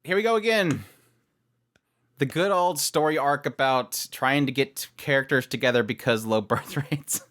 here we go again. The good old story arc about trying to get characters together because low birth rates.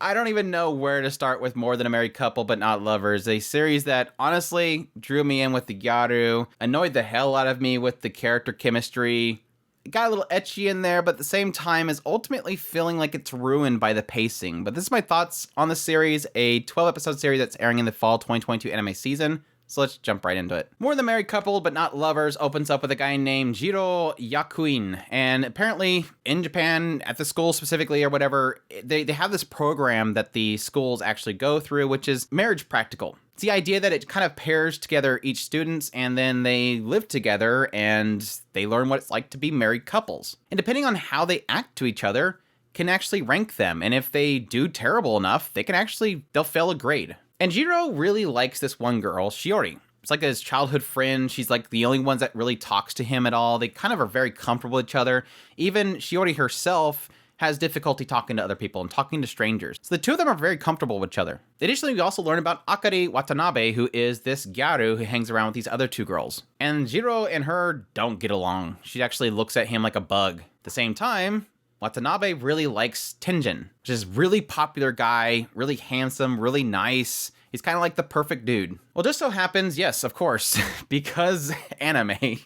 I don't even know where to start with More Than a Married Couple But Not Lovers, a series that honestly drew me in with the Gyaru, annoyed the hell out of me with the character chemistry. It got a little ecchi in there, but at the same time is ultimately feeling like it's ruined by the pacing. But this is my thoughts on the series, a 12-episode series that's airing in the fall 2022 anime season. So let's jump right into it. More Than a Married Couple But Not Lovers opens up with a guy named Jiro Yakuin. And apparently in Japan, at the school specifically or whatever, they have this program that the schools actually go through, which is marriage practical. It's the idea that it kind of pairs together each students and then they live together and they learn what it's like to be married couples. And depending on how they act to each other, can actually rank them. And if they do terrible enough, they'll fail a grade. And Jiro really likes this one girl, Shiori. It's like his childhood friend. She's like the only one that really talks to him at all. They kind of are very comfortable with each other. Even Shiori herself has difficulty talking to other people and talking to strangers. So the two of them are very comfortable with each other. Additionally, we also learn about Akari Watanabe, who is this Gyaru who hangs around with these other two girls. And Jiro and her don't get along. She actually looks at him like a bug. At the same time, Watanabe really likes Tenjin, which is a really popular guy, really handsome, really nice. He's kind of like the perfect dude. Well, just so happens, yes, of course, because anime,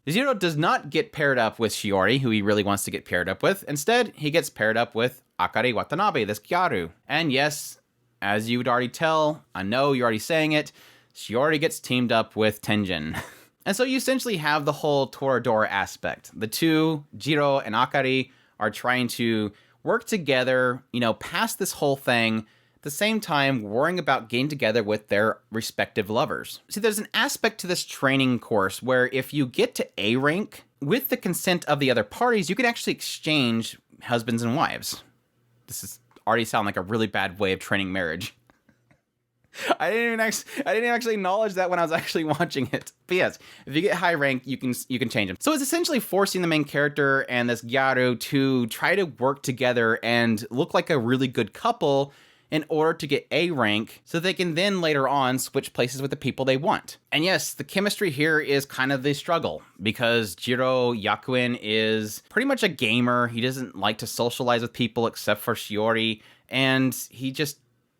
Jiro does not get paired up with Shiori, who he really wants to get paired up with. Instead, he gets paired up with Akari Watanabe, this Gyaru. And yes, as you would already tell, I know you're already saying it, Shiori gets teamed up with Tenjin. And so you essentially have the whole Toradora aspect. The two, Jiro and Akari, are trying to work together, past this whole thing, at the same time worrying about getting together with their respective lovers. See, there's an aspect to this training course where if you get to A rank, with the consent of the other parties, you can actually exchange husbands and wives. This is already sound like a really bad way of training marriage. I didn't actually acknowledge that when I was actually watching it. But yes, if you get high rank, you can change them. So it's essentially forcing the main character and this Gyaru to try to work together and look like a really good couple in order to get A rank so they can then later on switch places with the people they want. And yes, the chemistry here is kind of the struggle because Jiro Yakuin is pretty much a gamer. He doesn't like to socialize with people except for Shiori, and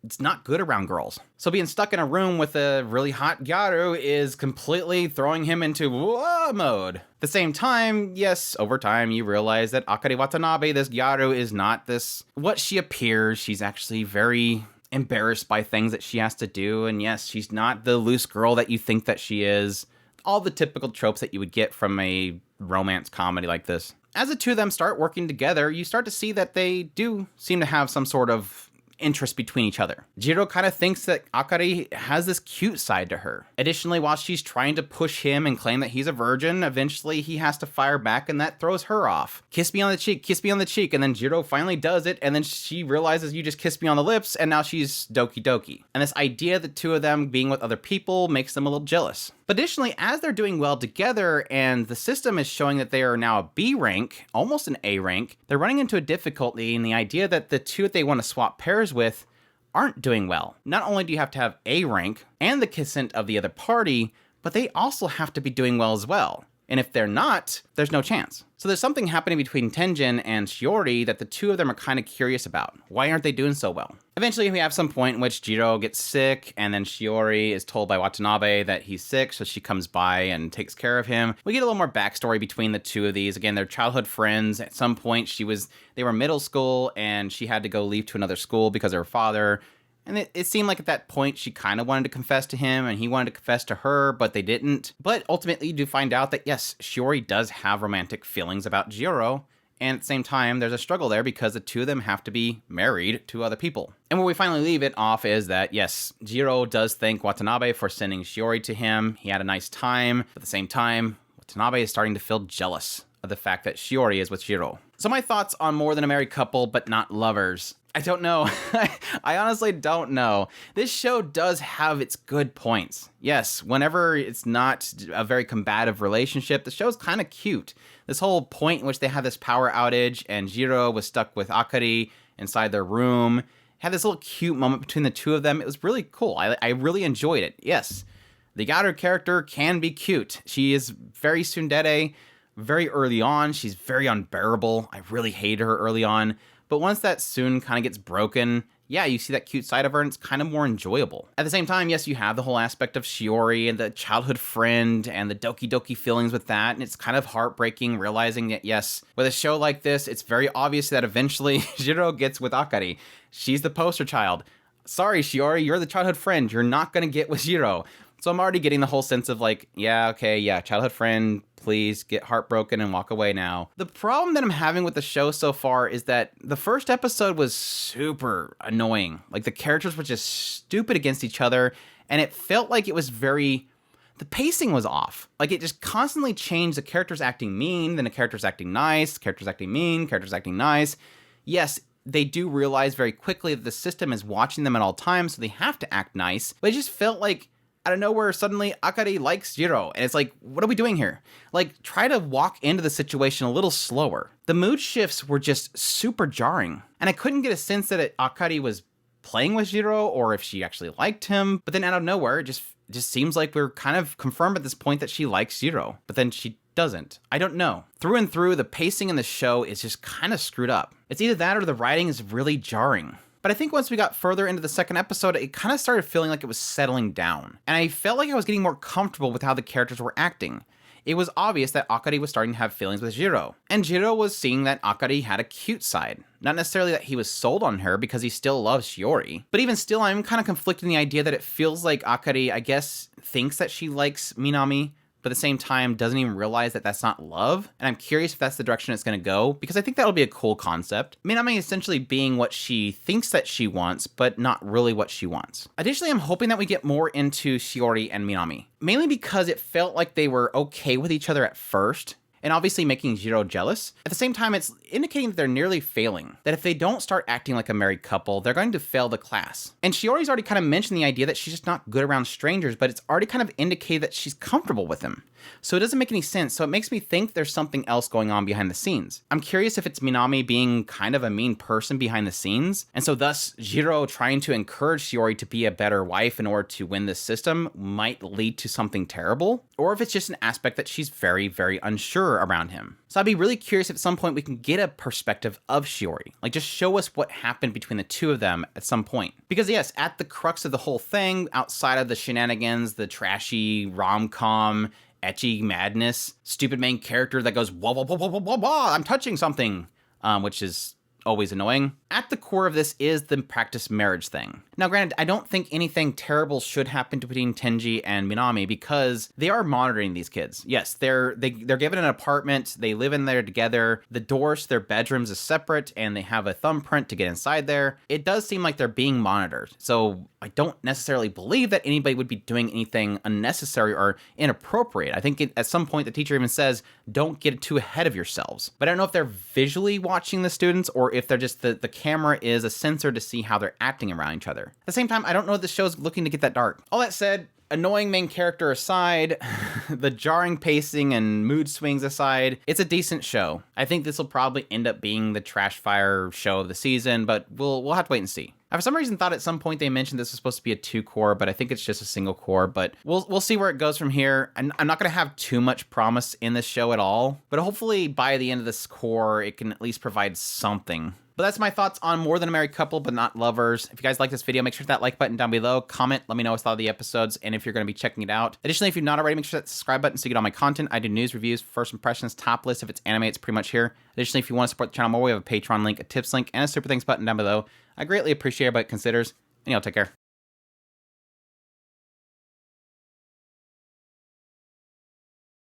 it's not good around girls. So being stuck in a room with a really hot Gyaru is completely throwing him into whoa mode. At the same time, yes, over time you realize that Akari Watanabe, this Gyaru, is not what she appears. She's actually very embarrassed by things that she has to do. And yes, she's not the loose girl that you think that she is. All the typical tropes that you would get from a romance comedy like this. As the two of them start working together, you start to see that they do seem to have some sort of interest between each other. Jiro kind of thinks that Akari has this cute side to her. Additionally, while she's trying to push him and claim that he's a virgin, eventually he has to fire back and that throws her off. Kiss me on the cheek, and then Jiro finally does it, and then she realizes you just kissed me on the lips, and now she's doki doki. And this idea of the two of them being with other people makes them a little jealous. But additionally, as they're doing well together and the system is showing that they are now a B rank, almost an A rank, they're running into a difficulty in the idea that the two that they want to swap pairs with aren't doing well. Not only do you have to have A rank and the consent of the other party, but they also have to be doing well as well. And if they're not, there's no chance. So there's something happening between Tenjin and Shiori that the two of them are kind of curious about. Why aren't they doing so well? Eventually, we have some point in which Jiro gets sick, and then Shiori is told by Watanabe that he's sick, so she comes by and takes care of him. We get a little more backstory between the two of these. Again, they're childhood friends. At some point, they were middle school, and she had to go leave to another school because of her father. And it seemed like at that point she kind of wanted to confess to him and he wanted to confess to her, but they didn't. But ultimately you do find out that yes, Shiori does have romantic feelings about Jiro. And at the same time, there's a struggle there because the two of them have to be married to other people. And where we finally leave it off is that, yes, Jiro does thank Watanabe for sending Shiori to him. He had a nice time. But at the same time, Watanabe is starting to feel jealous of the fact that Shiori is with Jiro. So my thoughts on More Than a Married Couple But Not Lovers. I don't know. I honestly don't know. This show does have its good points. Yes, whenever it's not a very combative relationship, the show's kind of cute. This whole point in which they had this power outage and Jiro was stuck with Akari inside their room, had this little cute moment between the two of them. It was really cool. I really enjoyed it. Yes, The Yaru character can be cute. She is very tsundere, very early on. She's very unbearable. I really hate her early on. But once that tsune kind of gets broken, yeah, you see that cute side of her and it's kind of more enjoyable. At the same time, yes, you have the whole aspect of Shiori and the childhood friend and the doki doki feelings with that. And it's kind of heartbreaking realizing that, yes, with a show like this, it's very obvious that eventually Jiro gets with Akari. She's the poster child. Sorry, Shiori, you're the childhood friend. You're not going to get with Jiro. So I'm already getting the whole sense of like, yeah, okay, yeah, childhood friend, please get heartbroken and walk away now. The problem that I'm having with the show so far is that the first episode was super annoying. Like the characters were just stupid against each other, and it felt like it was the pacing was off. Like it just constantly changed. The characters acting mean, then the characters acting nice, characters acting mean, characters acting nice. Yes, they do realize very quickly that the system is watching them at all times, so they have to act nice. But it just felt like out of nowhere, suddenly Akari likes Jiro. And it's like, what are we doing here? Like, try to walk into the situation a little slower. The mood shifts were just super jarring. And I couldn't get a sense that Akari was playing with Jiro or if she actually liked him. But then out of nowhere, it just seems like we're kind of confirmed at this point that she likes Jiro. But then she doesn't. I don't know. Through and through, the pacing in the show is just kind of screwed up. It's either that or the writing is really jarring. But I think once we got further into the second episode, it kind of started feeling like it was settling down. And I felt like I was getting more comfortable with how the characters were acting. It was obvious that Akari was starting to have feelings with Jiro. And Jiro was seeing that Akari had a cute side. Not necessarily that he was sold on her because he still loves Shiori. But even still, I'm kind of conflicted in the idea that it feels like Akari, I guess, thinks that she likes Minami, but at the same time doesn't even realize that that's not love. And I'm curious if that's the direction it's going to go, because I think that'll be a cool concept. Minami essentially being what she thinks that she wants, but not really what she wants. Additionally, I'm hoping that we get more into Shiori and Minami, mainly because it felt like they were okay with each other at first, and obviously making Jiro jealous. At the same time, it's indicating that they're nearly failing, that if they don't start acting like a married couple, they're going to fail the class. And Shiori's already kind of mentioned the idea that she's just not good around strangers, but it's already kind of indicated that she's comfortable with him. So it doesn't make any sense, so it makes me think there's something else going on behind the scenes. I'm curious if it's Minami being kind of a mean person behind the scenes, and so thus Jiro trying to encourage Shiori to be a better wife in order to win this system might lead to something terrible, or if it's just an aspect that she's very, very unsure around him. So I'd be really curious if at some point we can get a perspective of Shiori. Like, just show us what happened between the two of them at some point. Because yes, at the crux of the whole thing, outside of the shenanigans, the trashy rom-com, Eccchi madness, stupid main character that goes, wah, wah, wah, wah, wah, wah, wah, I'm touching something, which is always annoying. At the core of this is the practice marriage thing. Now, granted, I don't think anything terrible should happen between Tenji and Minami because they are monitoring these kids. Yes, they're given an apartment, they live in there together, the doors to their bedrooms is separate, and they have a thumbprint to get inside there. It does seem like they're being monitored, so I don't necessarily believe that anybody would be doing anything unnecessary or inappropriate. I think at some point the teacher even says, don't get too ahead of yourselves. But I don't know if they're visually watching the students or if they're just the camera is a sensor to see how they're acting around each other. At the same time, I don't know if the show's looking to get that dark. All that said, annoying main character aside, the jarring pacing and mood swings aside, it's a decent show. I think this will probably end up being the trash fire show of the season, but we'll have to wait and see. I for some reason thought at some point they mentioned this was supposed to be a 2-core, but I think it's just a single core, but we'll see where it goes from here. I'm not going to have too much promise in this show at all, but hopefully by the end of this core, it can at least provide something. But that's my thoughts on More Than a Married Couple, but Not Lovers. If you guys like this video, make sure to hit that like button down below, comment, let me know what you thought of the episodes, and if you're going to be checking it out. Additionally, if you've not already, make sure to hit that subscribe button so you get all my content. I do news, reviews, first impressions, top list. If it's anime, it's pretty much here. Additionally, if you want to support the channel more, we have a Patreon link, a tips link, and a super thanks button down below. I greatly appreciate everybody considers, and y'all take care.